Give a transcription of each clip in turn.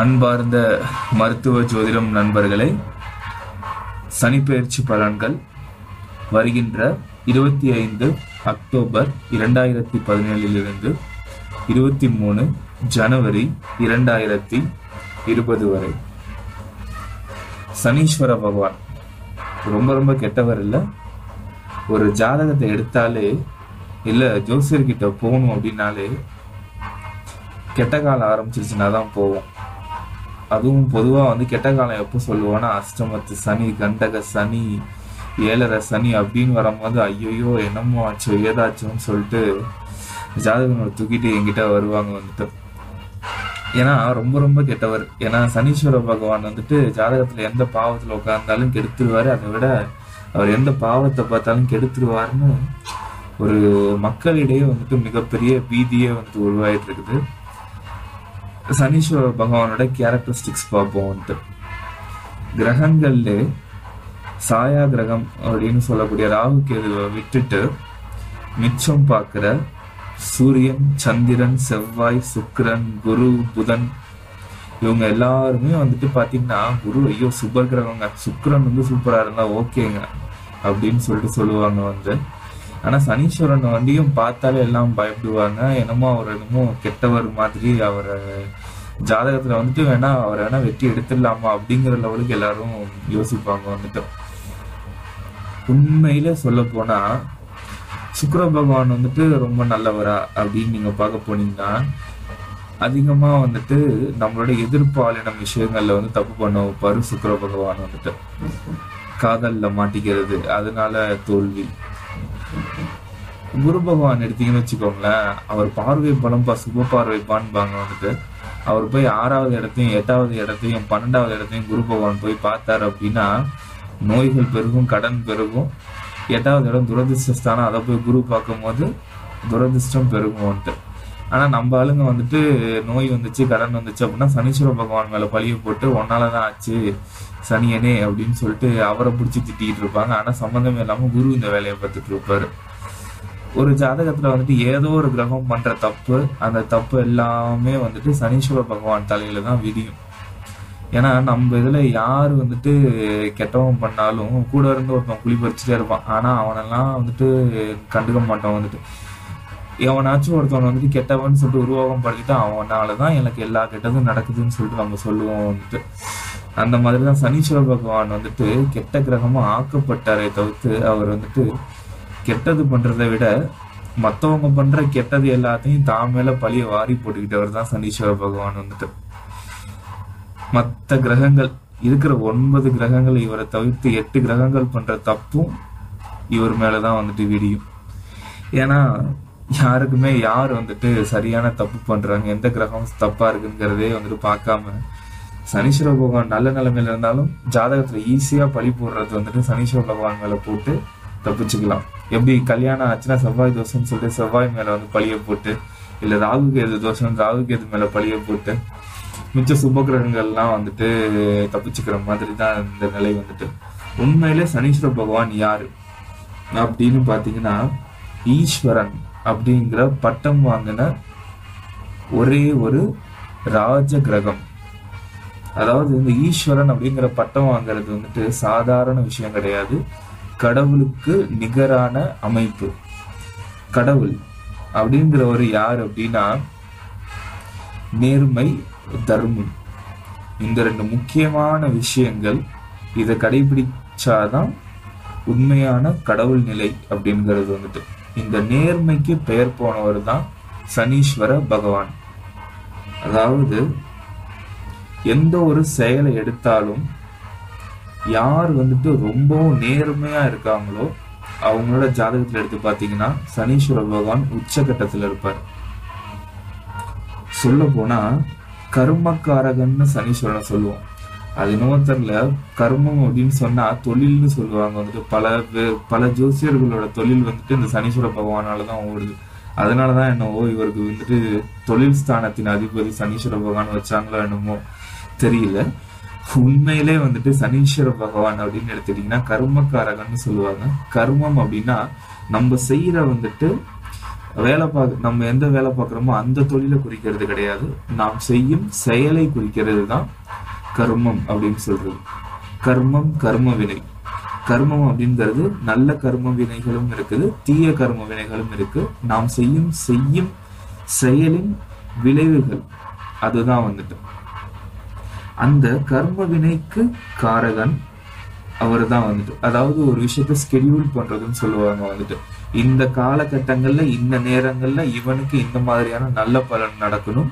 அன்பார்ந்த மருத்துவ ஜோதிடம் நண்பர்களே, சனிப்பெயர்ச்சி பலன்கள் வருகின்ற 25 அக்டோபர் 2017 23 ஜனவரி 2020 வரை. சனீஸ்வர பகவான் ரொம்ப ரொம்ப கெட்டவர் இல்லை. ஒரு ஜாதகத்தை எடுத்தாலே இல்லை ஜோசியர்கிட்ட போகணும் அப்படின்னாலே கெட்ட காலம் ஆரம்பிச்சிருச்சுன்னா தான் போவோம். அதுவும் பொதுவாக கெட்ட காலம் எப்போ சொல்லுவோன்னா அஷ்டமத்து சனி, கண்டக சனி, ஏழரை சனி அப்படின்னு வரும்போது ஐயோ என்னமோ ஆச்சோ ஏதாச்சோன்னு சொல்லிட்டு ஜாதகங்களை தூக்கிட்டு என்கிட்ட வருவாங்க. ஏன்னா ரொம்ப ரொம்ப கெட்டவர். ஏன்னா சனீஸ்வர பகவான் ஜாதகத்தில் எந்த பாவத்தில் உட்கார்ந்தாலும் கெடுத்துருவாரு. அதை விட அவர் எந்த பாவத்தை பார்த்தாலும் கெடுத்துருவாருன்னு ஒரு மக்களிடையே மிகப்பெரிய பீதியே உருவாயிட்டு இருக்குது. சனீஸ்வர பகவானோட கேரக்டரிஸ்டிக்ஸ் பார்ப்போம். கிரகங்கள்ல சாயா கிரகம் அப்படின்னு சொல்லக்கூடிய ராகு கேதுவை விட்டுட்டு மிச்சம் பார்க்கிற சூரியன், சந்திரன், செவ்வாய், சுக்கிரன், குரு, புதன் இவங்க எல்லாருமே பாத்தீங்கன்னா குரு ஐயோ சுபர் கிரகங்க, சுக்கிரன் சூப்பரா இருந்தா ஓகேங்க அப்படின்னு சொல்லுவாங்க. ஆனா சனீஸ்வரன் பார்த்தாலே எல்லாம் பயப்படுவாங்க. என்னமோ அவர் என்னமோ கெட்டவர் மாதிரி அவரை ஜாதகத்துல வேணா அவரை வேணா வெட்டி எடுத்துடலாமா அப்படிங்கிற லெவலுக்கு எல்லாரும் யோசிப்பாங்க. உண்மையில சொல்ல போனா சுக்கிர பகவான் ரொம்ப நல்லவரா அப்படின்னு நீங்க பார்க்க போனீங்கன்னா அதிகமா நம்மளோட எதிர்பாலின விஷயங்கள்ல தப்பு பண்ண வைப்பாரு. சுக்கிர பகவான் காதல்ல மாட்டிக்கிறது, அதனால தோல்வி. குரு பகவான் எடுத்தீங்கன்னு வச்சுக்கோங்களேன், அவர் பார்வை பலம்பா, சுப பார்வை பான்பாங்க. அவர் போய் 6வது இடத்தையும் 8வது இடத்தையும் 12வது இடத்தையும் குரு பகவான் போய் பார்த்தாரு அப்படின்னா நோய்கள் பெருகும், கடன் பெருகும். 8வது இடம் துரதிருஷ்டஸ்தானம், அதை போய் குரு பார்க்கும் போது துரதிருஷ்டம் பெருகும். ஆனா நம்ம ஆளுங்க நோய் வந்துச்சு, கடன் வந்துச்சு அப்படின்னா சனீஸ்வர பகவான் மேல பழிய போட்டு ஒன்னாலதான் ஆச்சு சனியனே அப்படின்னு சொல்லிட்டு அவரை பிடிச்சி திட்டிட்டு இருப்பாங்க. ஆனா சம்பந்தமே இல்லாம குரு இந்த வேலையை பார்த்துட்டு இருப்பாரு. ஒரு ஜாதகத்துல ஏதோ ஒரு கிரகம் பண்ற தப்பு, அந்த தப்பு எல்லாமே சனீஸ்வர பகவான் தலையில தான் விதியும். ஏன்னா நம்ம இதுல யாரு கெட்டவன் பண்ணாலும் கூட இருந்து ஒருத்தன் குழி பறிச்சுட்டே இருப்பான். ஆனா அவனெல்லாம் கண்டுக்க மாட்டான். எவனாச்சும் ஒருத்தவன் கெட்டவன் சொல்லிட்டு உருவாகம் படுத்திட்டு அவனாலதான் எனக்கு எல்லா கெட்டதும் நடக்குதுன்னு சொல்லிட்டு நம்ம சொல்லுவோம். அந்த மாதிரிதான் சனீஸ்வர பகவான் கெட்ட கிரகமா ஆக்கப்பட்டாரே தவிர்த்து அவர் கெட்டது பண்றதை விட மத்தவங்க பண்ற கெட்டது எல்லாத்தையும் தான் மேல பழிய வாரி போட்டுக்கிட்டவர் தான் சனீஸ்வர பகவான். மற்ற கிரகங்கள் இருக்கிற 9 கிரகங்கள் இவரை தவிர்த்து 8 கிரகங்கள் பண்ற தப்பும் இவர் மேலதான் விடியும். ஏன்னா யாருக்குமே யார் சரியான தப்பு பண்றாங்க, எந்த கிரகம் தப்பா இருக்குங்கிறதே பார்க்காம சனீஸ்வர பகவான் நல்ல நிலைமையில இருந்தாலும் ஜாதகத்துல ஈஸியா பழி போடுறது சனீஸ்வர பகவான் மேல போட்டு தப்பிச்சுக்கலாம். எப்படி கல்யாணம் ஆச்சுன்னா செவ்வாய் தோஷம்னு சொல்லிட்டு செவ்வாய் மேல பழிய போட்டு, இல்ல ராகு கேது தோஷம் ராகு கேது மேல பழிய போட்டு மிச்ச சுப கிரகங்கள்லாம் தப்பிச்சுக்கிற மாதிரி தான் இந்த நிலை. உண்மையிலே சனீஸ்வர பகவான் யாரு அப்படின்னு பாத்தீங்கன்னா ஈஸ்வரன் அப்படிங்கிற பட்டம் வாங்கின ஒரே ஒரு ராஜ கிரகம். அதாவது இந்த ஈஸ்வரன் அப்படிங்கிற பட்டம் வாங்குறது சாதாரண விஷயம் கிடையாது. கடவுளுக்கு நிகரான அமைப்பு. கடவுள் அப்படிங்கிறவர் யார் அப்படின்னா நேர்மை, தர்மம், இந்த 2 முக்கியமான விஷயங்கள். இதை கடைபிடிச்சாதான் உண்மையான கடவுள் நிலை அப்படிங்கிறது. இந்த நேர்மைக்கு பெயர் போனவர் தான் சனீஸ்வர பகவான். அதாவது எந்த ஒரு செயலை எடுத்தாலும் யார் ரொம்பவும் நேர்மையா இருக்காங்களோ அவங்களோட ஜாதகத்துல எடுத்து பாத்தீங்கன்னா சனீஸ்வர பகவான் உச்சகட்டத்துல இருப்பார். சொல்ல போனா கர்மக்காரகன்னு சனீஸ்வரன் சொல்லுவோம். அது இன்னும் தெரியல. கர்மம் அப்படின்னு சொன்னா தொழில்னு சொல்லுவாங்க. பல ஜோசியர்களோட தொழில் இந்த சனீஸ்வர பகவானாலதான் ஓடுது. அதனாலதான் என்னவோ இவருக்கு தொழில் ஸ்தானத்தின் அதிபதி சனீஸ்வர பகவான் வச்சாங்களோ என்னமோ தெரியல. உண்மையிலே சனீஸ்வர பகவான் அப்படின்னு எடுத்துட்டீங்கன்னா கர்மக்காரகன்னு சொல்லுவாங்க. கர்மம் அப்படின்னா நம்ம செய்யற நம்ம எந்த வேலை பார்க்குறோமோ அந்த தொழிலை குறிக்கிறது கிடையாது, நாம் செய்யும் செயலை குறிக்கிறது தான் கர்மம் அப்படின்னு சொல்றது. கர்மம், கர்ம வினை. கர்மம் அப்படிங்கிறது நல்ல கர்ம வினைகளும் இருக்குது, தீய கர்ம வினைகளும் இருக்கு. நாம் செய்யும் செயலின் விளைவுகள் அதுதான் வந்துட்டு. அந்த கர்ம வினைக்கு காரகன் அவர் தான் வந்துட்டு. அதாவது ஒரு விஷயத்த ஸ்கெடியூல் பண்றதுன்னு சொல்லுவாங்க வந்துட்டு. இந்த காலகட்டங்கள்ல இந்த நேரங்கள்ல இவனுக்கு இந்த மாதிரியான நல்ல பலன் நடக்கணும்,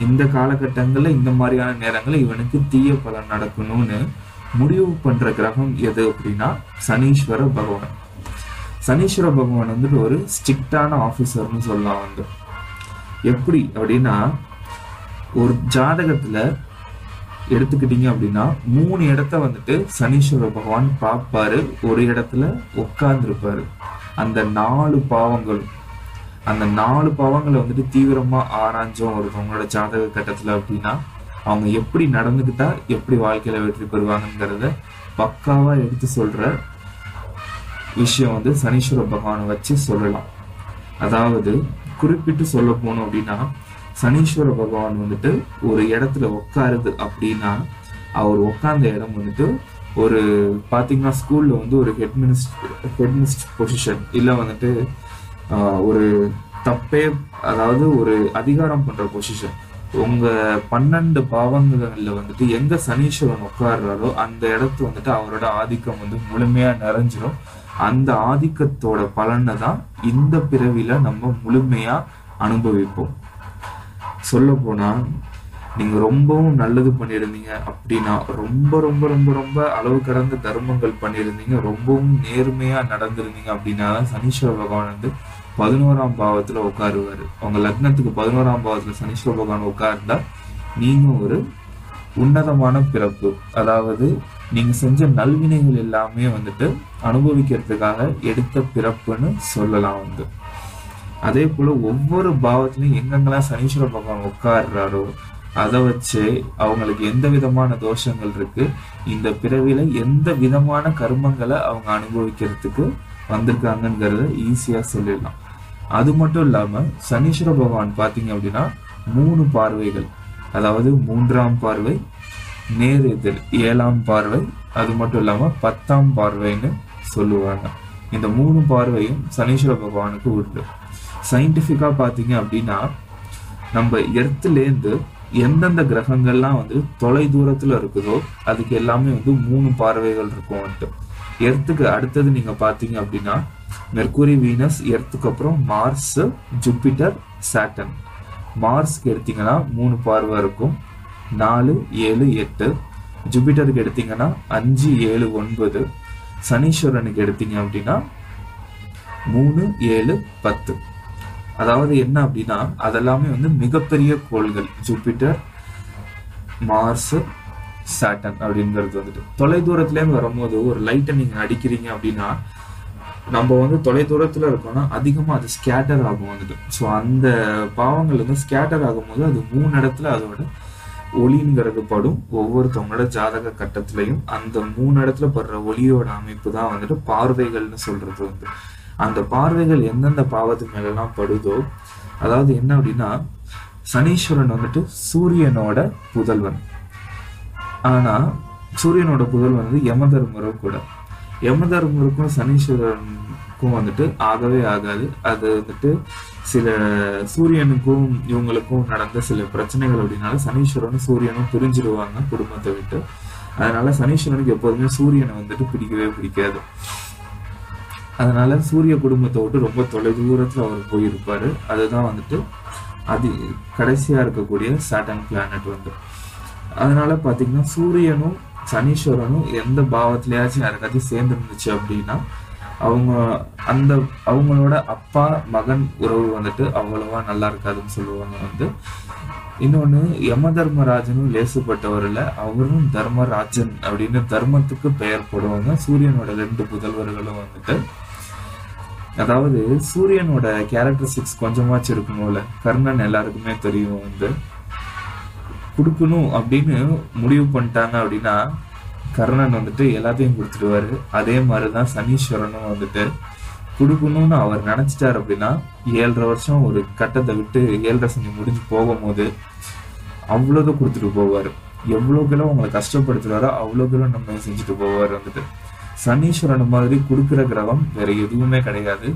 இந்த காலகட்டங்கள்ல இந்த மாதிரியான நேரங்கள்ல இவனுக்கு தீய பலன் நடக்கணும்னு முடிவு பண்ற கிரகம் எது அப்படின்னா சனீஸ்வர பகவான். சனீஸ்வர பகவான் வந்துட்டு ஒரு ஸ்ட்ரிக்டான ஆபீசர்னு சொல்லலாம் வந்து. எப்படி அப்படின்னா, ஒரு ஜாதகத்துல எடுத்துக்கிட்டீங்க அப்படின்னா 3 இடத்த வந்துட்டு சனீஸ்வர பகவான் பார்ப்பாரு, ஒரு இடத்துல உட்கார்ந்து இருப்பாரு. அந்த 4 பாவங்களை வந்துட்டு தீவிரமா ஆராய்ஞ்சோம் ஒருத்தவங்களோட ஜாதக கட்டத்துல அப்படின்னா, அவங்க எப்படி நடந்துக்கிட்டா எப்படி வாழ்க்கையில வெற்றி பெறுவாங்கிறத பக்காவா எடுத்து சொல்ற விஷயம் வந்து சனீஸ்வர பகவானை வச்சு சொல்லலாம். அதாவது குறிப்பிட்டு சொல்ல போனோம் அப்படின்னா, சனீஸ்வர பகவான் வந்துட்டு ஒரு இடத்துல உட்காருது அப்படின்னா, அவர் உட்கார்ந்த இடம் வந்துட்டு ஒரு பாத்தீங்கன்னா ஸ்கூல்ல வந்து ஒரு ஹெட்மினிஸ்ட் பொசிஷன், இல்ல வந்துட்டு ஒரு தப்பே, அதாவது ஒரு அதிகாரம் பண்ற பொசிஷன். உங்க 12 பாவங்கள்ல வந்துட்டு எங்க சனீஸ்வரன் உட்கார்றாரோ அந்த இடத்து வந்துட்டு அவரோட ஆதிக்கம் வந்து முழுமையா நிறைஞ்சிடும். அந்த ஆதிக்கத்தோட பலனை தான் இந்த பிறவில நம்ம முழுமையா அனுபவிப்போம். சொல்ல போனா, நீங்க ரொம்பவும் நல்லது பண்ணியிருந்தீங்க அப்படின்னா, ரொம்ப ரொம்ப ரொம்ப ரொம்ப அளவு கடந்த தர்மங்கள் பண்ணியிருந்தீங்க, ரொம்பவும் நேர்மையா நடந்திருந்தீங்க அப்படின்னா சனீஸ்வர பகவான் வந்து 11ஆம் பாவத்துல உட்காருவாரு. உங்க லக்னத்துக்கு 11ஆம் பாவத்துல சனீஸ்வர பகவான் உட்கார்ந்தா நீங்க ஒரு உன்னதமான பிறப்பு, அதாவது நீங்க செஞ்ச நல்வினைகள் எல்லாமே வந்துட்டு அனுபவிக்கிறதுக்காக எடுத்த பிறப்புன்னு சொல்லலாம் வந்து. அதே போல ஒவ்வொரு பாவத்திலையும் எங்கெங்கெல்லாம் சனீஸ்வர பகவான் உட்கார்றாரோ அதை வச்சு அவங்களுக்கு எந்த விதமான தோஷங்கள் இருக்கு, இந்த பிறவில எந்த விதமான கர்மங்களை அவங்க அனுபவிக்கிறதுக்கு வந்திருக்காங்கிறத ஈஸியா சொல்லிடலாம். அது மட்டும் இல்லாம சனீஸ்வர பகவான் பாத்தீங்க அப்படின்னா 3 பார்வைகள், அதாவது 3ஆம் பார்வை, நேர் எதிர் 7ஆம் பார்வை, அது மட்டும் இல்லாம 10ஆம் பார்வைன்னு சொல்லுவாங்க. இந்த 3 பார்வையும் சனீஸ்வர பகவானுக்கு உண்டு. சயின்டிபிக்கா பாத்தீங்க அப்படின்னா, நம்ம எர்த்லேருந்து எந்தெந்த கிரகங்கள்லாம் வந்து தொலை தூரத்துல இருக்குதோ அதுக்கு எல்லாமே வந்து 3 பார்வைகள் இருக்கும் வந்துட்டு. எர்த்துக்கு அடுத்தது நீங்க பாத்தீங்க அப்படின்னா மெர்க்குரி, வீனஸ், எர்த்துக்கு அப்புறம் மார்ஸ், ஜூபிட்டர், சாட்டர்ன். மார்ஸ்க்கு எடுத்தீங்கன்னா 3 பார்வை இருக்கும், 4, 7, 8. ஜூபிட்டருக்கு எடுத்தீங்கன்னா 5, 7, 9. சனீஸ்வரனுக்கு எடுத்தீங்க அப்படின்னா 3, 7, 10. அதாவது என்ன அப்படின்னா, அதெல்லாமே வந்து மிகப்பெரிய கோள்கள். ஜூபிட்டர், மார்ஸ், சாட்டர்ன் அப்படிங்கிறது வந்துட்டு தொலை தூரத்துல இருந்து வரும்போது ஒரு லைட்டை நீங்க அடிக்கிறீங்க அப்படின்னா, நம்ம வந்து தொலை தூரத்துல இருக்கோம்னா அதிகமா அது ஸ்கேட்டர் ஆகும் வந்துட்டு. ஸோ அந்த பாவங்கள் வந்து ஸ்கேட்டர் ஆகும்போது அது 3 இடத்துல அதோட ஒளிங்கிறது படும். ஒவ்வொருத்தவங்களோட ஜாதக கட்டத்திலையும் அந்த 3 இடத்துல படுற ஒளியோட அமைப்பு தான் வந்துட்டு பார்வைகள்னு சொல்றது வந்து. அந்த பார்வைகள் எந்தெந்த பாவத்து மேலாம் படுதோ, அதாவது என்ன அப்படின்னா, சனீஸ்வரன் வந்துட்டு சூரியனோட புதல்வன். ஆனா சூரியனோட புதல்வன் வந்து யமதர்மரும் கூட. யமதர்மருக்கும் சனீஸ்வரனுக்கும் வந்துட்டு ஆகவே ஆகாது. அது வந்துட்டு சில சூரியனுக்கும் இவங்களுக்கும் நடந்த சில பிரச்சனைகள் அப்படின்னால சனீஸ்வரனும் சூரியனும் பிரிஞ்சிடுவாங்க குடும்பத்தை விட்டு. அதனால சனீஸ்வரனுக்கு எப்போதுமே சூரியனை வந்துட்டு பிடிக்கவே பிடிக்காது. அதனால சூரிய குடும்பத்தை விட்டு ரொம்ப தொலை தூரத்துல அவர் போயிருப்பாரு. அதுதான் வந்துட்டு அது கடைசியா இருக்கக்கூடிய சாட்டர்ன் பிளானட் வந்து. அதனால பாத்தீங்கன்னா சூரியனும் சனீஸ்வரனும் எந்த பாவத்திலயாச்சும் யாருக்காச்சும் சேர்ந்து இருந்துச்சு அப்படின்னா அவங்களோட அப்பா மகன் உறவு வந்துட்டு அவ்வளவா நல்லா இருக்காதுன்னு சொல்லுவாங்க வந்து. இன்னொன்னு, யம தர்மராஜனும் லேசுப்பட்டவர் இல்ல, அவரும் தர்மராஜன் அப்படின்னு தர்மத்துக்கு பெயர் போடுவாங்க. சூரியனோட 2 புதல்வர்களும் வந்துட்டு, அதாவது சூரியனோட கேரக்டரிஸ்டிக்ஸ் கொஞ்சமாச்சும் இருக்கணும்ல. கர்ணன் எல்லாருக்குமே தெரியும் வந்து, கொடுக்கணும் அப்படின்னு முடிவு பண்ணிட்டாங்க அப்படின்னா கர்ணன் வந்துட்டு எல்லாத்தையும் கொடுத்துடுவாரு. அதே மாதிரிதான் சனீஸ்வரனும் வந்துட்டு கொடுக்கணும்னு அவர் நினைச்சிட்டாரு அப்படின்னா 7.5 வருஷம் ஒரு கட்டத்தை விட்டு 7.5 சனி முடிஞ்சு போகும்போது அவ்வளோதான் கொடுத்துட்டு போவாரு. எவ்வளோக்கெல்லாம் உங்களை கஷ்டப்படுத்துறாரோ அவ்வளோக்கெல்லாம் நம்ம செஞ்சுட்டு போவார் வந்துட்டு. சனீஸ்வரன் மாதிரி கொடுக்குற கிரகம் வேற எதுவுமே கிடையாது.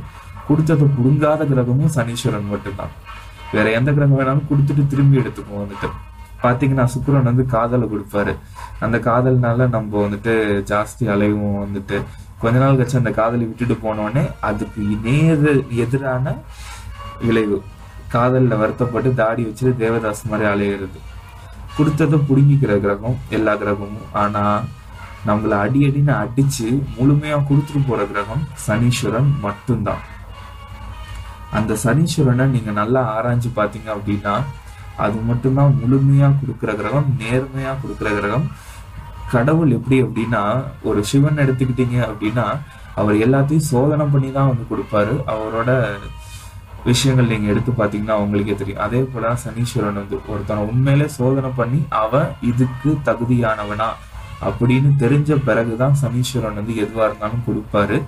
கொடுத்ததை புடுங்காத கிரகமும் சனீஸ்வரன் மட்டும்தான். வேற எந்த கிரகம் வேணாலும் கொடுத்துட்டு திரும்பி எடுத்துக்குவோம் வந்துட்டு. பாத்தீங்கன்னா சுக்கிரன் வந்து காதலை கொடுப்பாரு. அந்த காதல்னால நம்ம வந்துட்டு ஜாஸ்தி அலைவும் வந்துட்டு கொஞ்ச நாள் கழிச்சு அந்த காதலை விட்டுட்டு போனோடனே அதுக்கு எதிரான விளைவு காதல்ல வருத்தப்பட்டு தாடி வச்சுட்டு தேவதாஸ் மாதிரி அலையிறது. கொடுத்ததை புடுங்கிக்கிற கிரகம் எல்லா கிரகமும். ஆனா நம்மள அடின்னு அடிச்சு முழுமையா கொடுத்துட்டு போற கிரகம் சனீஸ்வரன் மட்டும்தான். அந்த சனீஸ்வரனை நீங்க நல்லா ஆராய்ஞ்சு பாத்தீங்க அப்படின்னா அது மட்டும்தான் முழுமையா கொடுக்குற கிரகம், நேர்மையா கொடுக்குற கிரகம். கடவுள் எப்படி அப்படின்னா, ஒரு சிவன் எடுத்துக்கிட்டீங்க அப்படின்னா அவர் எல்லாத்தையும் சோதனை பண்ணி தான் வந்து கொடுப்பாரு. அவரோட விஷயங்கள் நீங்க எடுத்து பாத்தீங்கன்னா அவங்களுக்கே தெரியும். அதே போல சனீஸ்வரன் வந்து ஒருத்தனை உண்மையிலே சோதனை பண்ணி அவன் இதுக்கு தகுதியானவனா அப்படின்னு தெரிஞ்ச பிறகுதான் சனீஸ்வரன் வந்து எதுவா இருந்தாலும் கொடுப்பாரு.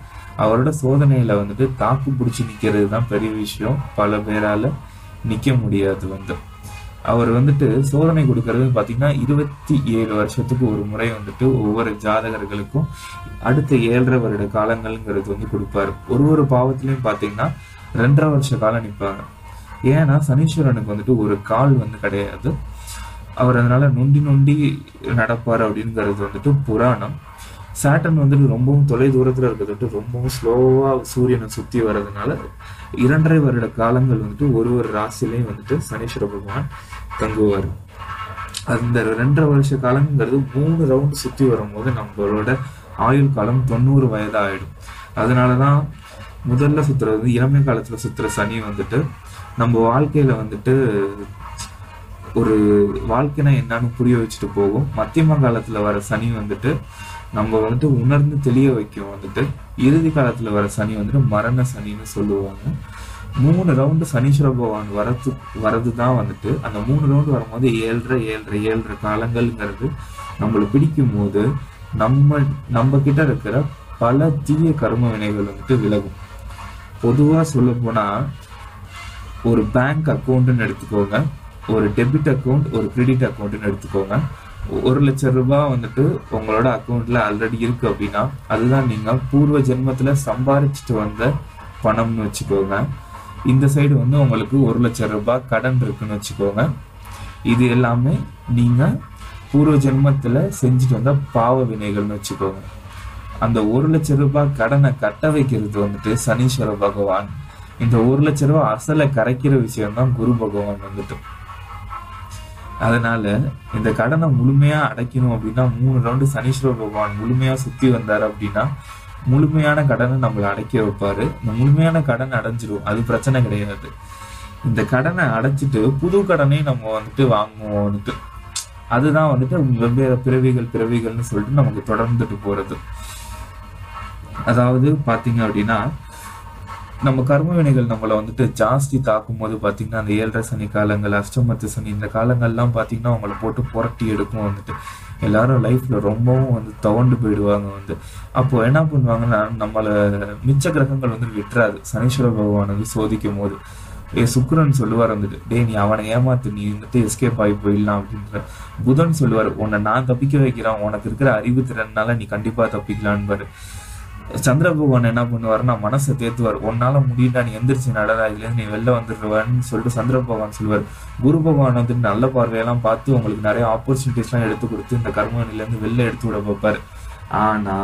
அவரோட சோதனையில வந்துட்டு தாக்கு பிடிச்சி நிக்கிறது தான் பெரிய விஷயம். பல பேரால நிக்க முடியாது வந்து. அவர் வந்துட்டு சோதனை கொடுக்கறது பாத்தீங்கன்னா 27 வருஷத்துக்கு ஒரு முறை வந்துட்டு ஒவ்வொரு ஜாதகர்களுக்கும் அடுத்த 7.5 வருட காலங்கள்ங்கிறது வந்து கொடுப்பாரு. ஒரு பாவத்திலையும் பாத்தீங்கன்னா 2.5 வருஷ காலம் நிற்பாங்க. ஏன்னா சனீஸ்வரனுக்கு வந்துட்டு ஒரு கால் வந்து கிடையாது. அவர் அதனால நொண்டி நடப்பாரு அப்படிங்கிறது வந்துட்டு புராணம். சாட்டன் வந்துட்டு ரொம்பவும் தொலை தூரத்துல இருக்கிறது ரொம்பவும் ஸ்லோவா சூரியனை சுத்தி வர்றதுனால 2.5 வருட காலங்கள் வந்துட்டு ஒரு ராசிலையும் வந்துட்டு சனீஸ்வர பகவான் தங்குவார். அந்த 2.5 வருஷ காலங்கிறது 3 ரவுண்டு சுத்தி வரும்போது நம்மளோட ஆயுள் காலம் 90 வயதா ஆயிடும். அதனாலதான் முதல்ல சுத்துறது வந்து இளமை காலத்துல சுத்துற சனி வந்துட்டு நம்ம வாழ்க்கையில வந்துட்டு ஒரு வாழ்க்கைனா என்னன்னு புரிய வச்சுட்டு போகும். மத்தியம காலத்துல வர சனி வந்துட்டு நம்ம வந்துட்டு உணர்ந்து தெளிய வைக்கும் வந்துட்டு. இறுதி காலத்துல வர சனி வந்துட்டு மரண சனின்னு சொல்லுவாங்க. 3 ரவுண்டு சனீஸ்வர பகவான் வரதுதான் வந்துட்டு அந்த 3 ரவுண்டு வரும்போது 7.5 காலங்கள்ங்கிறது நம்மளை பிடிக்கும் போது நம்ம கிட்ட இருக்கிற பல தீய கர்ம வினைகள் வந்துட்டு விலகும். பொதுவா சொல்ல போனா ஒரு பேங்க் அக்கௌண்ட்னு எடுத்துக்கோங்க, ஒரு டெபிட் அக்கௌண்ட், ஒரு கிரெடிட் அக்கௌண்ட்னு எடுத்துக்கோங்க. 1 லட்சம் ரூபாய் வந்துட்டு உங்களோட அக்கௌண்ட்ல ஆல்ரெடி இருக்கு அப்படின்னா அதுதான் நீங்க பூர்வ ஜென்மத்துல சம்பாதிச்சுட்டு வந்த பணம்னு வச்சுக்கோங்க. இந்த சைடு வந்து உங்களுக்கு 1 லட்சம் ரூபாய் கடன் இருக்குன்னு வச்சுக்கோங்க. இது எல்லாமே நீங்க பூர்வ ஜென்மத்துல செஞ்சுட்டு வந்த பாவ வினைகள்னு வச்சுக்கோங்க. அந்த 1 லட்சம் ரூபாய் கடனை கட்ட வைக்கிறது வந்துட்டு சனீஸ்வர பகவான். இந்த 1 லட்சம் ரூபாய் அசலை கரைக்கிற விஷயம் தான் குரு பகவான் வந்துட்டு. அதனால இந்த கடனை முழுமையா அடைக்கணும் அப்படின்னா 3 ரவுண்டு சனீஸ்வர பகவான் முழுமையா சுத்தி வந்தாரு அப்படின்னா முழுமையான கடனை நம்மளை அடைக்க வைப்பாரு. இந்த முழுமையான கடன் அடைஞ்சிரும், அது பிரச்சனை கிடையாது. இந்த கடனை அடைச்சிட்டு புது கடனையும் நம்ம வந்துட்டு வாங்குவோம் வந்துட்டு. அதுதான் வந்துட்டு வெவ்வேறு பிறவிகள்னு சொல்லிட்டு நமக்கு தொடர்ந்துட்டு போறது. அதாவது பாத்தீங்க அப்படின்னா நம்ம கர்ம வினைகள் நம்மளை வந்துட்டு ஜாஸ்தி தாக்கும் போது பாத்தீங்கன்னா அந்த 7.5 சனி காலங்கள், அஷ்டமத்து சனி, இந்த காலங்கள்லாம் பாத்தீங்கன்னா அவங்களை போட்டு புரட்டி எடுக்கும் வந்துட்டு. எல்லாரும் லைஃப்ல ரொம்பவும் வந்து துவண்டு போயிடுவாங்க வந்து. அப்போ என்ன பண்ணுவாங்கன்னா நம்மள மிச்ச கிரகங்கள் வந்து விட்டுறாது. சனீஸ்வர பகவான் வந்து சோதிக்கும் போது சுக்கிரன் சொல்லுவார் வந்துட்டு, டே நீ அவனை ஏமாத்து, நீ வந்துட்டு எஸ்கேப் ஆகி போயிடலாம் அப்படின்ற. புதன் சொல்லுவார், உன்னை நான் தப்பிக்க வைக்கிறேன், உனக்கு இருக்கிற அறிவு திறனால நீ கண்டிப்பா தப்பிக்கலான்னு. சந்திர பகவான் என்ன பண்ணுவாருன்னா மனசை தேத்துவார், உன்னால முடியல, நீ எந்திரிச்சு நடரா, இதுல நீ வெளில வந்துடுவான்னு சொல்லிட்டு சந்திர பகவான் சொல்லுவார். குரு பகவான் வந்துட்டு நல்ல பார்வையெல்லாம் பார்த்து உங்களுக்கு நிறைய ஆப்பர்ச்சுனிட்டிஸ் எல்லாம் எடுத்து கொடுத்து இந்த கர்மனில இருந்து வெளில எடுத்து விட பார்ப்பாரு. ஆனா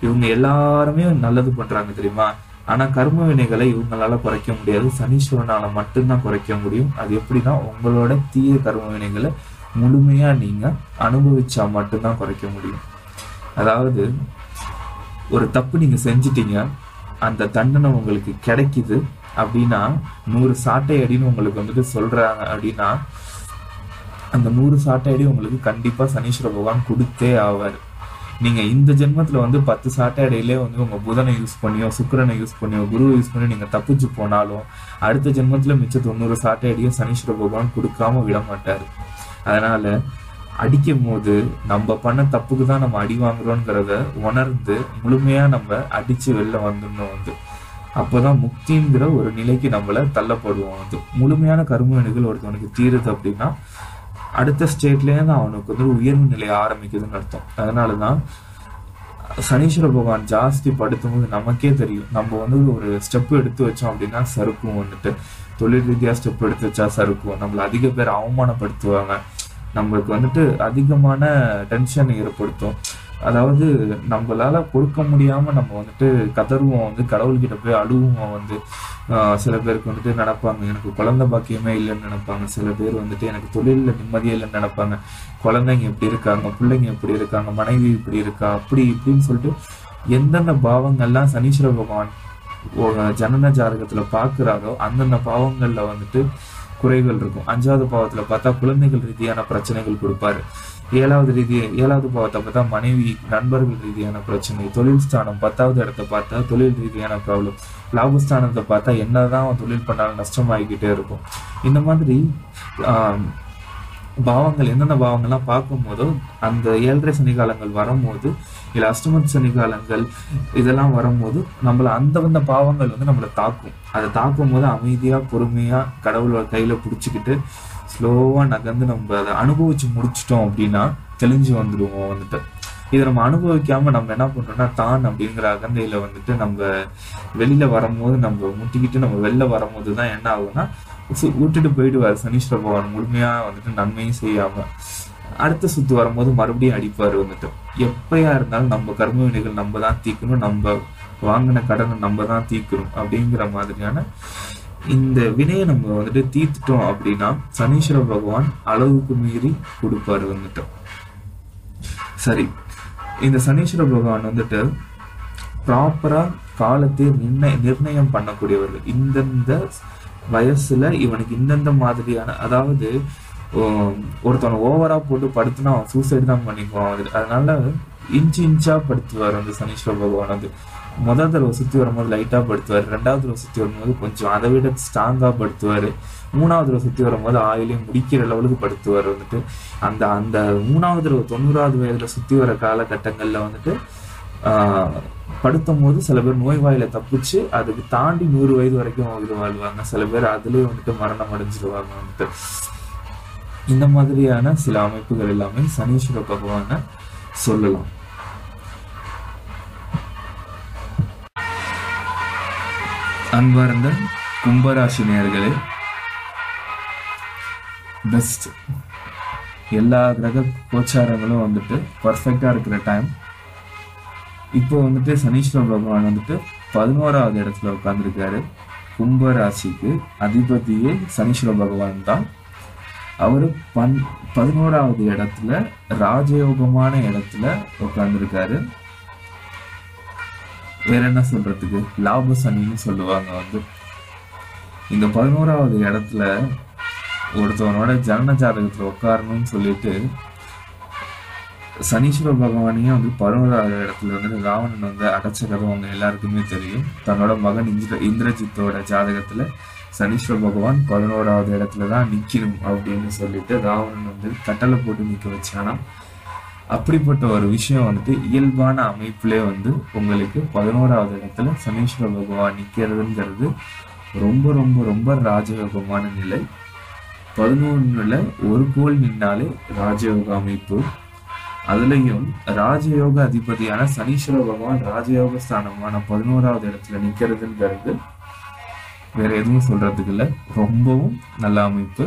இவங்க எல்லாருமே நல்லது பண்றாங்க தெரியுமா. ஆனா கர்ம வினைகளை இவங்களால குறைக்க முடியாது, சனீஸ்வரனால மட்டும்தான் குறைக்க முடியும். அது எப்படின்னா உங்களோட தீய கர்ம வினைகளை முழுமையா நீங்க அனுபவிச்சா மட்டும்தான் குறைக்க முடியும். அதாவது ஒரு தப்பு நீங்க செஞ்சிட்டீங்க, அந்த தண்டனை உங்களுக்கு கிடைக்குது அப்படின்னா 100 சாட்டை அடின்னு உங்களுக்கு வந்துட்டு சொல்றாங்க அப்படின்னா அந்த 100 சாட்டை அடி உங்களுக்கு கண்டிப்பா சனீஸ்வர பகவான் கொடுத்தே ஆவார். நீங்க இந்த ஜென்மத்துல வந்து 10 சாட்டை அடையிலே வந்து உங்க புதனை யூஸ் பண்ணியோ சுக்கிரனை யூஸ் பண்ணியோ குருவை யூஸ் பண்ணி நீங்க தப்பிச்சு போனாலும் அடுத்த ஜென்மத்துல மிச்ச 90 சாட்டை அடியும் சனீஸ்வர பகவான் கொடுக்காம விட மாட்டாரு. அதனால அடிக்கும் போது நம்ம பண்ண தப்புக்கு தான் நம்ம அடி வாங்குறோங்கிறத உணர்ந்து முழுமையா நம்ம அடிச்சு வெளில வந்துடணும் வந்து. அப்போதான் முக்திங்கிற ஒரு நிலைக்கு நம்மள தள்ளப்படுவோம். அது முழுமையான கர்ம வினைகள் ஒருத்தவனுக்கு தீருது அப்படின்னா அடுத்த ஸ்டேட்லேயே தான் அவனுக்கு வந்து உயர்வு நிலை ஆரம்பிக்குதுன்னு அர்த்தம். அதனாலதான் சனீஸ்வர பகவான் ஜாஸ்தி படுத்தும் போது நமக்கே தெரியும், நம்ம வந்து ஒரு ஸ்டெப் எடுத்து வச்சோம் அப்படின்னா சறுக்கும். வந்துட்டு தொழில் ரீதியா ஸ்டெப் எடுத்து வச்சா சறுக்கும். நம்மள அதிக பேர் அவமானப்படுத்துவாங்க, நம்மளுக்கு வந்துட்டு அதிகமான டென்ஷன் ஏற்படுத்தும். அதாவது நம்மளால பொறுக்க முடியாம நம்ம வந்துட்டு கதறுவோம், வந்து கடவுள்கிட்ட போய் அழுவோம். வந்து சில பேருக்கு வந்துட்டு நினைப்பாங்க எனக்கு குழந்தை பாக்கியமே இல்லைன்னு நினைப்பாங்க. சில பேர் வந்துட்டு எனக்கு தொழில நிம்மதியே இல்லைன்னு நினைப்பாங்க. குழந்தைங்க எப்படி இருக்காங்க, பிள்ளைங்க எப்படி இருக்காங்க, மனைவி இப்படி இருக்கா, அப்படி இப்படின்னு சொல்லிட்டு எந்தெந்த பாவங்கள்லாம் சனீஸ்வர பகவான் ஜனன ஜாதகத்துல பாக்குறாரோ அந்தந்த பாவங்கள்ல வந்துட்டு குறைகள் இருக்கும். 5வது பாவத்துல பார்த்தா குழந்தைகள் ரீதியான பிரச்சனைகள் கொடுப்பாரு. 7வது பாவத்தை பார்த்தா மனைவி நண்பர்கள் ரீதியான பிரச்சனை. தொழில் ஸ்தானம் 10வது இடத்தை பார்த்தா தொழில் ரீதியான ப்ராப்ளம். லாபஸ்தானத்தை பார்த்தா என்னதான் தொழில் பண்ணாலும் நஷ்டமாகிக்கிட்டே இருக்கும். இந்த மாதிரி பாவங்கள் எந்தெந்த பாவங்கள்லாம் பார்க்கும் போதோ அந்த 7.5 சனிகாலங்கள் வரும்போது இல்லை அஷ்டம சனிகாலங்கள் இதெல்லாம் வரும்போது நம்மள அந்த பாவங்கள் வந்து நம்மளை தாக்கும். அதை தாக்கும் போது அமைதியா பொறுமையா கடவுளோட கையில பிடிச்சிக்கிட்டு ஸ்லோவா நகர்ந்து நம்ம அதை அனுபவிச்சு முடிச்சிட்டோம் அப்படின்னா தெளிஞ்சு வந்துடுவோம். வந்துட்டு இதை நம்ம அனுபவிக்காம நம்ம என்ன பண்றோம்னா தான் அப்படிங்கிற அகந்தையில வந்துட்டு நம்ம வெளியில வரும்போது நம்ம முட்டிக்கிட்டு நம்ம வெளில வரும்போது தான் என்ன ஆகும்னா விட்டுட்டு போயிடுவார் சனீஸ்வர பகவான். முழுமையா வந்துட்டு நன்மையும் செய்யாம அடுத்த சுத்து வரும்போது மறுபடியும் அடிப்பாரு. வந்துட்டு எப்பயா இருந்தாலும் நம்ம கர்ம வினைகள் நம்ம தான் தீக்கணும், நம்ம வாங்கின கடனை நம்ம தான் தீக்கணும் அப்படிங்கிற மாதிரியான இந்த வினையை நம்ம வந்துட்டு தீர்த்துட்டோம் அப்படின்னா சனீஸ்வர பகவான் அளவுக்கு மீறி கொடுப்பாரு. வந்துட்டு சரி, இந்த சனீஸ்வர பகவான் வந்துட்டு ப்ராப்பரா காலத்தை நிர்ணயம் பண்ணக்கூடியவர்கள். இந்தந்த வயசுல இவனுக்கு இந்தந்த மாதிரியான, அதாவது ஒருத்தவனை ஓவரா போட்டு படுத்துனா அவன் சூசைடு தான் பண்ணிக்குவான். அதனால இன்ச்சா படுத்துவார் அந்த சனீஸ்வர பகவான். வந்து முதல் தடவை சுத்தி வரும்போது லைட்டா படுத்துவார், 2வது தடவை சுத்தி வரும்போது கொஞ்சம் அதை விட ஸ்ட்ராங்கா படுத்துவாரு, 3வது தடவை சுத்தி வரும்போது ஆயிலையும் முடிக்கிற லெவலுக்கு படுத்துவார். வந்துட்டு அந்த அந்த 3வது தடவை 90வது வயதுல சுத்தி வர காலகட்டங்கள்ல வந்துட்டு படுத்தும் போது சில பேர் நோய் வாயில தப்பிச்சு அதுக்கு தாண்டி 100 வயது வரைக்கும் உயிர் வாழ்வாங்க. சில பேர் அதுலயே வந்துட்டு மரணம் அடைஞ்சிருவாங்க. வந்துட்டு இந்த மாதிரியான சில அமைப்புகள் எல்லாமே சனீஸ்வர பகவான சொல்லலாம். அன்பார்ந்த கும்பராசி நேயர்களே, பெஸ்ட் எல்லா கிரக கோச்சாரங்களும் வந்துட்டு பர்ஃபெக்டா இருக்கிற டைம். இப்போ வந்துட்டு சனீஸ்வர பகவான் வந்துட்டு 11வது இடத்துல உட்கார்ந்துருக்காரு. கும்பராசிக்கு அதிபதியே சனீஸ்வர பகவான் தான். அவரு 11வது இடத்துல ராஜயோகமான இடத்துல உட்கார்ந்துருக்காரு. வேற என்ன சொல்றதுக்கு, லாப சனின்னு சொல்லுவாங்க. வந்து இந்த 11வது இடத்துல ஒருத்தவனோட ஜனன ஜாதகத்துல உட்காரணும்னு சொல்லிட்டு சனீஸ்வர பகவானையும் வந்து 11வது இடத்துல வந்து ராவணன் வந்து அடைச்ச கதை அவங்க எல்லாருக்குமே தெரியும். தன்னோட மகன் இந்திரஜித்தோட ஜாதகத்துல சனீஸ்வர பகவான் 11வது இடத்துலதான் நிக்கணும் அப்படின்னு சொல்லிட்டு ராவணன் வந்து கட்டளை போட்டு நிக்க வச்சானா. அப்படிப்பட்ட ஒரு விஷயம் வந்துட்டு இயல்பான அமைப்புலே வந்து உங்களுக்கு 11வது இடத்துல சனீஸ்வர பகவான் நிக்கிறதுங்கிறது ரொம்ப ரொம்ப ரொம்ப ராஜயோகமான நிலை. 11ல ஒரு கோள் நின்னாலே ராஜயோக அமைப்பு. அதுலயும் ராஜயோக அதிபதியான சனீஸ்வர பகவான் ராஜயோக ஸ்தானமான 11வது இடத்துல நிக்கிறதுங்கிறது வேற எதுவும் சொல்றதுக்கு இல்லை, ரொம்பவும் நல்ல அமைப்பு.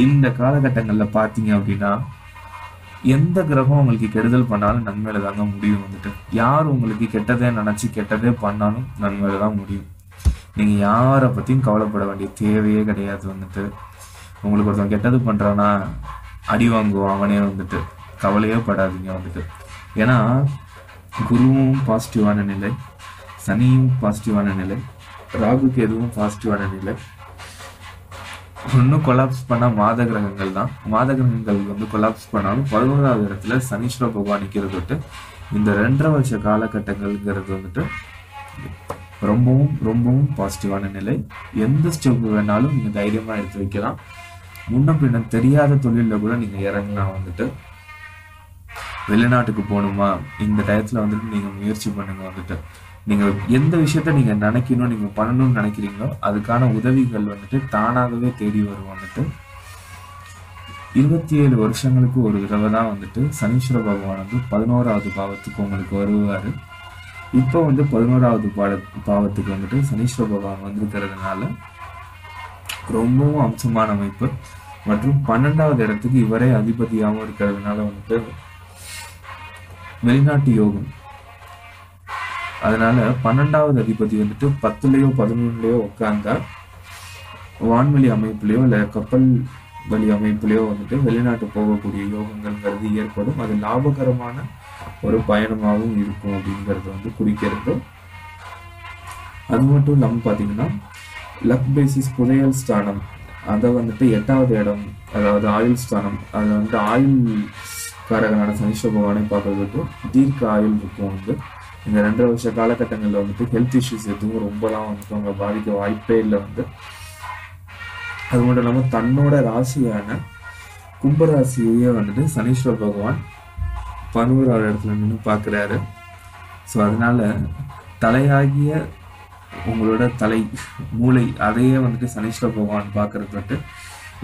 இந்த காலகட்டங்கள்ல பாத்தீங்க அப்படின்னா எந்த கிரகம் உங்களுக்கு கெடுதல் பண்ணாலும் நன்மையில தாங்க முடியும். வந்துட்டு யார் உங்களுக்கு கெட்டதே நினைச்சு கெட்டதே பண்ணாலும் நன்மையில தான் முடியும். நீங்க யாரை பத்தியும் கவலைப்பட வேண்டிய தேவையே கிடையாது. வந்துட்டு உங்களுக்கு ஒருத்தன் கெட்டது பண்றானா அடி வாங்குவோம் அவனே, வந்துட்டு கவலையே படாதீங்க. வந்துட்டு ஏன்னா குருவும் பாசிட்டிவான நிலை, சனியும் பாசிட்டிவான நிலை, ராகுக்கு எதுவும் பாசிட்டிவான நிலை. இன்னும் கொலாப்ஸ் பண்ண மாத கிரகங்கள் தான். மாத கிரகங்கள் வந்து கொலாப்ஸ் பண்ணாலும் 11வது இடத்துல சனீஸ்வர பகவான் நிக்கிறது விட்டு இந்த 2.5 வருஷ காலகட்டங்கள்ங்கிறது வந்துட்டு ரொம்பவும் ரொம்பவும் பாசிட்டிவான நிலை. எந்த ஸ்டெப் வேணாலும் நீங்க தைரியமா எடுத்து வைக்கலாம். முன்ன பின்ன தெரியாத தொழில கூட நீங்க இறங்கலாம். வந்துட்டு வெளிநாட்டுக்கு போகணுமா இந்த டயத்துல வந்துட்டு நீங்க முயற்சி பண்ணுங்க. வந்துட்டு நீங்க எந்த விஷயத்த நீங்க நினைக்கணும், நீங்க பண்ணணும்னு நினைக்கிறீங்களோ அதுக்கான உதவிகள் வந்துட்டு தானாகவே தேடி வரும். வந்துட்டு 27 வருஷங்களுக்கு ஒரு தடவை தான் வந்துட்டு சனீஸ்வர பகவான் வந்து 11வது பாவத்துக்கு உங்களுக்கு வருவாரு. இப்போ வந்து 11வது பாவத்துக்கு வந்துட்டு சனீஸ்வர பகவான் வந்திருக்கிறதுனால ரொம்பவும் அம்சமான அமைப்பு. மற்றும் 12வது இடத்துக்கு இவரே அதிபதியாகவும் இருக்கிறதுனால வந்துட்டு வெளிநாட்டு யோகம். அதனால 12வது அதிபதி வந்துட்டு 10லயோ 11லயோ உட்கார்ந்தா வான்வெளி அமைப்புலயோ இல்ல கப்பல் வழி அமைப்புலயோ வந்துட்டு வெளிநாட்டு போகக்கூடிய யோகங்கள்ங்கிறது ஏற்படும். அது லாபகரமான ஒரு பயணமாகவும் இருக்கும் அப்படிங்கிறது வந்து குறிக்கிறது. அது மட்டும் இல்லாம பாத்தீங்கன்னா லக் பேசிஸ் புதையல் ஸ்தானம், அதை வந்துட்டு 8வது இடம், அதாவது ஆயுள் ஸ்தானம், அதுல வந்துட்டு ஆயுள் காரகனான சனீஸ்வர பகவானை பார்க்கறதுக்கு தீர்க்க ஆயுள் இருக்கும். வந்து இந்த 2.5 வருஷ காலகட்டங்கள்ல வந்துட்டு ஹெல்த் இஷ்யூஸ் எதுவும் ரொம்பலாம் வந்துட்டு அவங்க பாதிக்க வாய்ப்பே இல்லை. வந்து அது மட்டும் இல்லாம தன்னோட ராசியான கும்பராசியே வந்துட்டு சனீஸ்வர பகவான் 11வது இடத்துல நின்று பார்க்கிறாரு. ஸோ அதனால தலையாகிய உங்களோட தலை மூளை அதையே வந்துட்டு சனீஸ்வர பகவான் பார்க்கறது வந்துட்டு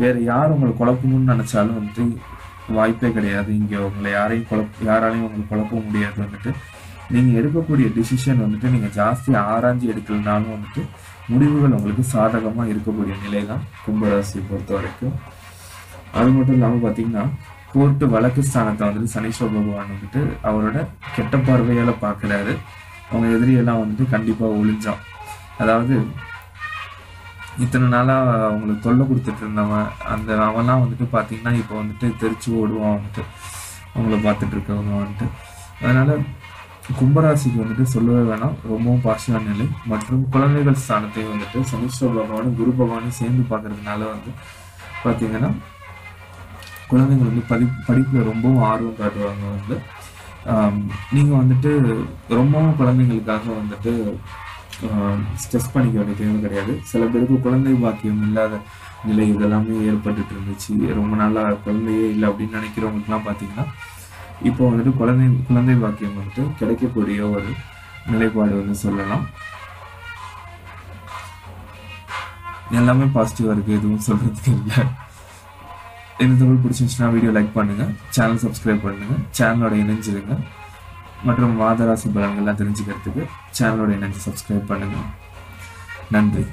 வேற யார் உங்களை குழப்பணும்னு நினைச்சாலும் வந்துட்டு வாய்ப்பே கிடையாது. இங்க உங்களை யாராலையும் உங்களை குழப்ப முடியாது. வந்துட்டு நீங்க எடுக்கக்கூடிய டிசிஷன் வந்துட்டு நீங்க ஜாஸ்தி ஆராய்ச்சி எடுக்கலனாலும் வந்துட்டு முடிவுகள் உங்களுக்கு சாதகமா இருக்கக்கூடிய நிலை தான் கும்பராசியை பொறுத்த வரைக்கும். அது மட்டும் இல்லாம பாத்தீங்கன்னா கோர்ட்டு வழக்கு ஸ்தானத்தை வந்துட்டு சனீஸ்வர பகவான் வந்துட்டு அவரோட கெட்ட பார்வையால பாக்குறாரு. அவங்க எதிரியெல்லாம் வந்துட்டு கண்டிப்பா ஒளிஞ்சான். அதாவது இத்தனை நாளா அவங்களுக்கு தொல்லை கொடுத்துட்டு இருந்தவன் அவன்லாம் வந்துட்டு பாத்தீங்கன்னா இப்போ வந்துட்டு தெரிச்சு ஓடுவான் வந்துட்டு அவங்கள பார்த்துட்டு இருக்கவங்க வந்துட்டு. அதனால கும்பராசிக்கு வந்துட்டு சொல்லவே வேணாம், ரொம்பவும் பாசிட்டிவான நிலை. மற்றும் குழந்தைகள் ஸ்தானத்தையும் வந்துட்டு சனீஸ்வர பகவானும் குரு பகவானும் சேர்ந்து பார்க்கறதுனால வந்து பார்த்தீங்கன்னா குழந்தைகள் வந்து படிப்புல ரொம்பவும் ஆர்வம் காட்டுவாங்க. வந்து நீங்கள் வந்துட்டு ரொம்பவும் குழந்தைங்களுக்காக வந்துட்டு ஸ்ட்ரெஸ் பண்ணிக்க வேண்டிய தேவை கிடையாது. சில பேருக்கு குழந்தை பாக்கியம் இல்லாத நிலை இதெல்லாமே ஏற்பட்டுட்டு இருந்துச்சு. ரொம்ப நாளா குழந்தையே இல்லை அப்படின்னு நினைக்கிறவங்களுக்குலாம் பார்த்தீங்கன்னா இப்போ வந்துட்டு குழந்தை பாக்கியம் வந்துட்டு கிடைக்கக்கூடிய ஒரு நிலைப்பாடு வந்து சொல்லலாம். எல்லாமே பாசிட்டிவா இருக்கு, எதுவும் சொல்றதுக்கு இல்லை. இந்த தகவல் பிடிச்சிருந்துச்சுன்னா வீடியோ லைக் பண்ணுங்க, சேனல் சப்ஸ்கிரைப் பண்ணுங்க, சேனலோட இணைஞ்சிருங்க. மற்றும் மாதராசி பலன்கள்லாம் தெரிஞ்சுக்கிறதுக்கு சேனலோட இணைஞ்சு சப்ஸ்கிரைப் பண்ணுங்க. நன்றி.